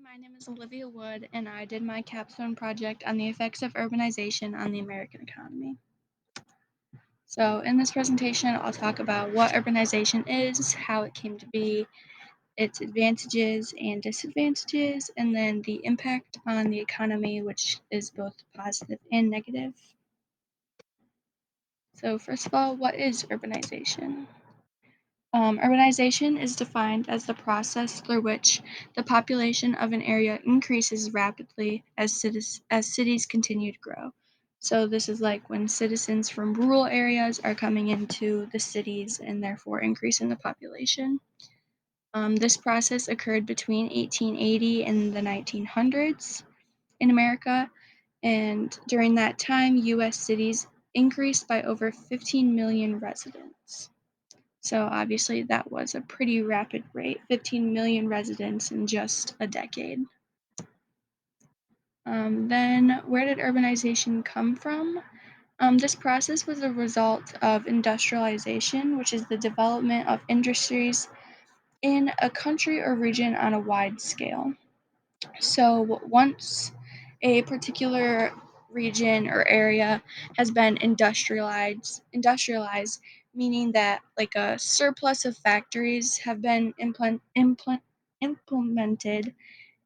my name is Olivia Wood, and I did my capstone project on the effects of urbanization on the American economy. So, in this presentation, I'll talk about what urbanization is, how it came to be, its advantages and disadvantages, and then the impact on the economy, which is both positive and negative. So, first of all, what is urbanization? Urbanization is defined as the process through which the population of an area increases rapidly as cities continue to grow. So, this is like when citizens from rural areas are coming into the cities and therefore increasing the population. This process occurred between 1880 and the 1900s in America, and during that time, US cities increased by over 15 million residents. So obviously that was a pretty rapid rate, 15 million residents in just a decade. Then where did urbanization come from? This process was a result of industrialization, which is the development of industries in a country or region on a wide scale. So once a particular region or area has been industrialized, meaning that like a surplus of factories have been implemented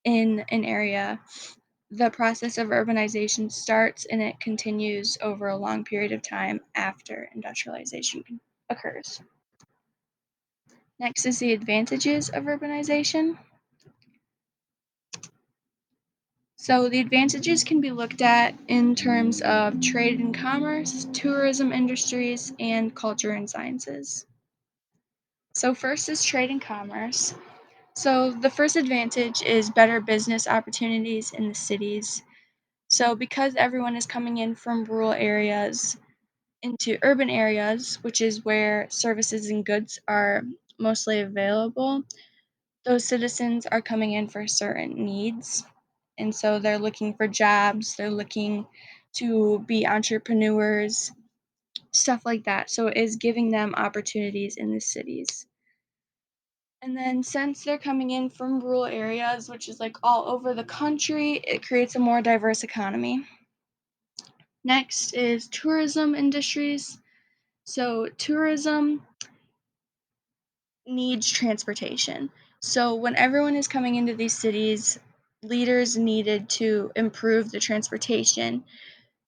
in an area, the process of urbanization starts and it continues over a long period of time after industrialization occurs. Next is the advantages of urbanization. So the advantages can be looked at in terms of trade and commerce, tourism industries, and culture and sciences. So first is trade and commerce. So the first advantage is better business opportunities in the cities. So because everyone is coming in from rural areas into urban areas, which is where services and goods are mostly available, those citizens are coming in for certain needs. And so they're looking for jobs, they're looking to be entrepreneurs, stuff like that. So it is giving them opportunities in the cities. And then since they're coming in from rural areas, which is like all over the country, it creates a more diverse economy. Next is tourism industries. So tourism needs transportation. So when everyone is coming into these cities, leaders needed to improve the transportation,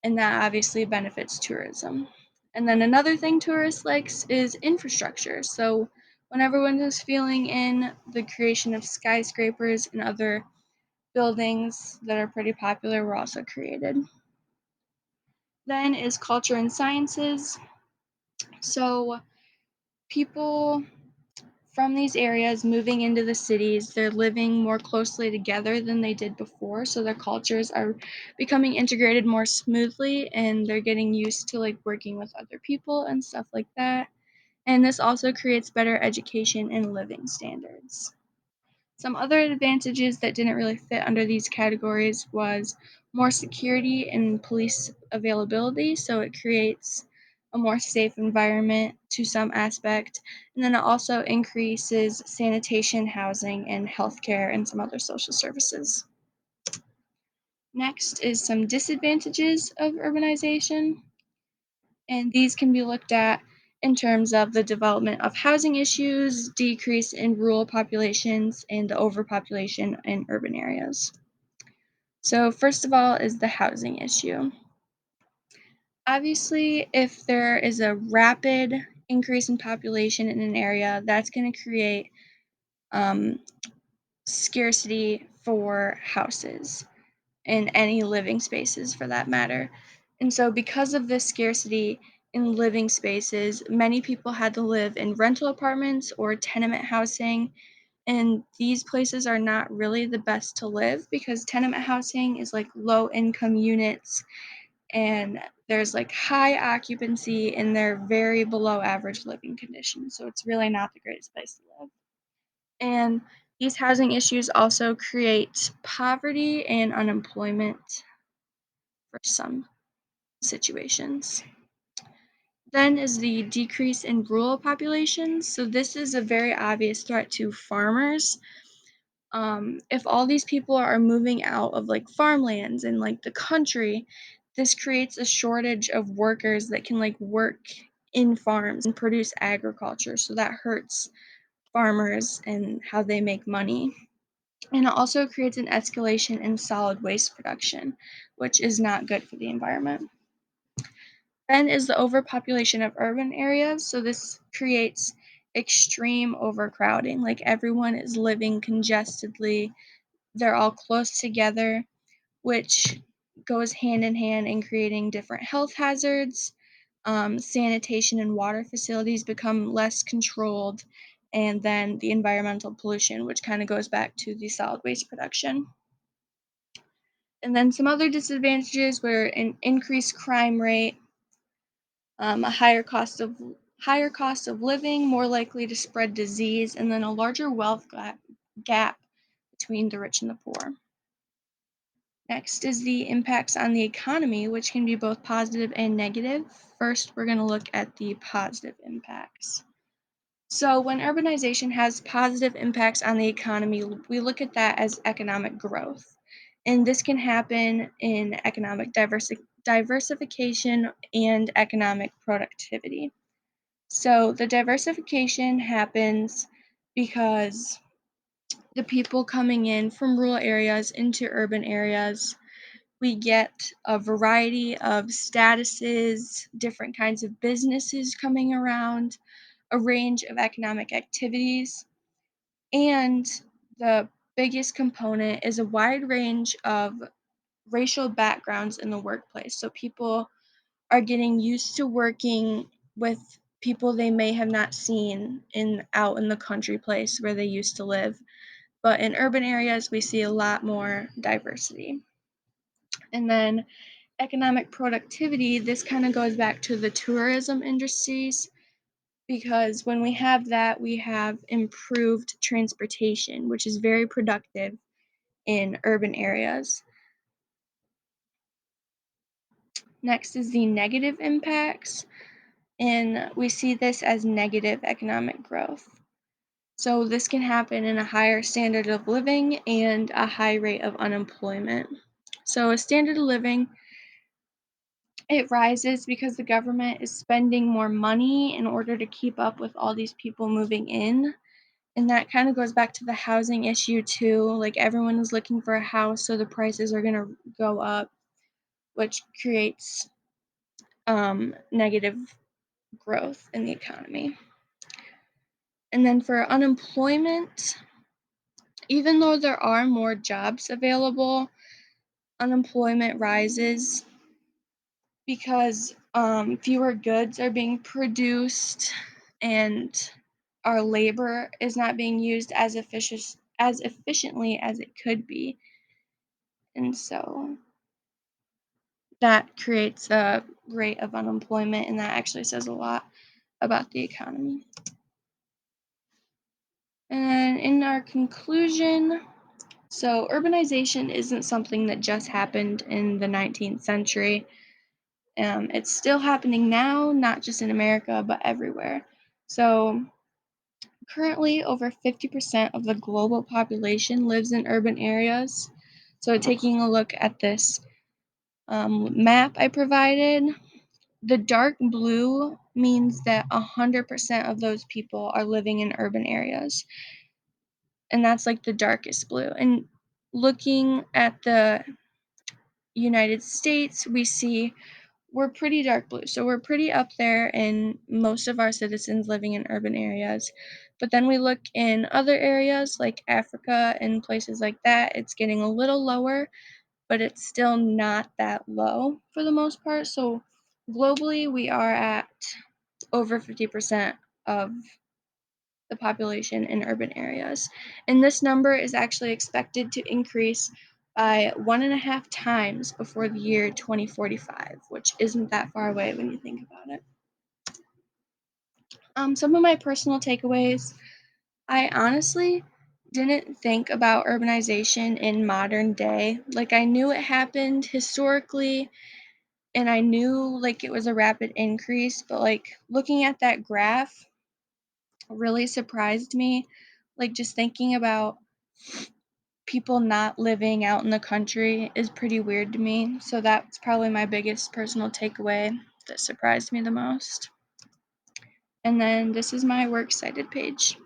and that obviously benefits tourism. And then another thing tourists likes is infrastructure. So when everyone is feeling in the creation of skyscrapers and other buildings that are pretty popular were also created. Then is culture and sciences. So people from these areas moving into the cities, they're living more closely together than they did before, so their cultures are becoming integrated more smoothly and they're getting used to like working with other people and stuff like that. And this also creates better education and living standards. Some other advantages that didn't really fit under these categories was more security and police availability, so it creates a more safe environment to some aspect, and then it also increases sanitation, housing, and healthcare and some other social services. Next is some disadvantages of urbanization, and these can be looked at in terms of the development of housing issues, decrease in rural populations, and the overpopulation in urban areas. So first of all is the housing issue. Obviously, if there is a rapid increase in population in an area, that's going to create um, scarcity for houses in any living spaces for that matter. And so, because of this scarcity in living spaces, many people had to live in rental apartments or tenement housing. And these places are not really the best to live because tenement housing is like low income units and there's like high occupancy and they're very below average living conditions. So, it's really not the greatest place to live. And these housing issues also create poverty and unemployment for some situations. Then is the decrease in rural populations. So this is a very obvious threat to farmers. If all these people are moving out of like farmlands and like the country, this creates a shortage of workers that can like work in farms and produce agriculture. So that hurts farmers and how they make money. And it also creates an escalation in solid waste production, which is not good for the environment. Then is the overpopulation of urban areas. So this creates extreme overcrowding. Like everyone is living congestedly, they're all close together, which goes hand in hand in creating different health hazards. Sanitation and water facilities become less controlled, and then the environmental pollution, which kind of goes back to the solid waste production. And then some other disadvantages were an increased crime rate, a higher cost of living, more likely to spread disease, and then a larger wealth gap between the rich and the poor. Next is the impacts on the economy, which can be both positive and negative. First, we're going to look at the positive impacts. So, when urbanization has positive impacts on the economy, we look at that as economic growth. And this can happen in economic diversification and economic productivity. So, the diversification happens because the people coming in from rural areas into urban areas, we get a variety of statuses, different kinds of businesses coming around, a range of economic activities, and the biggest component is a wide range of racial backgrounds in the workplace. So people are getting used to working with people they may have not seen in out in the country place where they used to live. But in urban areas, we see a lot more diversity. And then economic productivity, this kind of goes back to the tourism industries because when we have that, we have improved transportation, which is very productive in urban areas. Next is the negative impacts, and we see this as negative economic growth. So, this can happen in a higher standard of living and a high rate of unemployment. So, a standard of living, it rises because the government is spending more money in order to keep up with all these people moving in. And that kind of goes back to the housing issue too. Like everyone is looking for a house, so the prices are going to go up, which creates negative growth in the economy. And then for unemployment, even though there are more jobs available, unemployment rises because fewer goods are being produced and our labor is not being used as efficiently as it could be. And so that creates a rate of unemployment, and that actually says a lot about the economy. And in our conclusion, so urbanization isn't something that just happened in the 19th century. It's still happening now, not just in America, but everywhere. So currently, over 50% of the global population lives in urban areas. So taking a look at this map I provided, the dark blue means that 100% of those people are living in urban areas. And that's like the darkest blue. And looking at the United States, we see we're pretty dark blue. So we're pretty up there in most of our citizens living in urban areas. But then we look in other areas like Africa and places like that, it's getting a little lower, but it's still not that low for the most part. So globally, we are at over 50% of the population in urban areas. And this number is actually expected to increase by 1.5 times before the year 2045, which isn't that far away when you think about it. Some of my personal takeaways, I honestly didn't think about urbanization in modern day. Like I knew it happened historically and I knew like it was a rapid increase, but like looking at that graph really surprised me. Like just thinking about people not living out in the country is pretty weird to me. So that's probably my biggest personal takeaway that surprised me the most. And then this is my works cited page.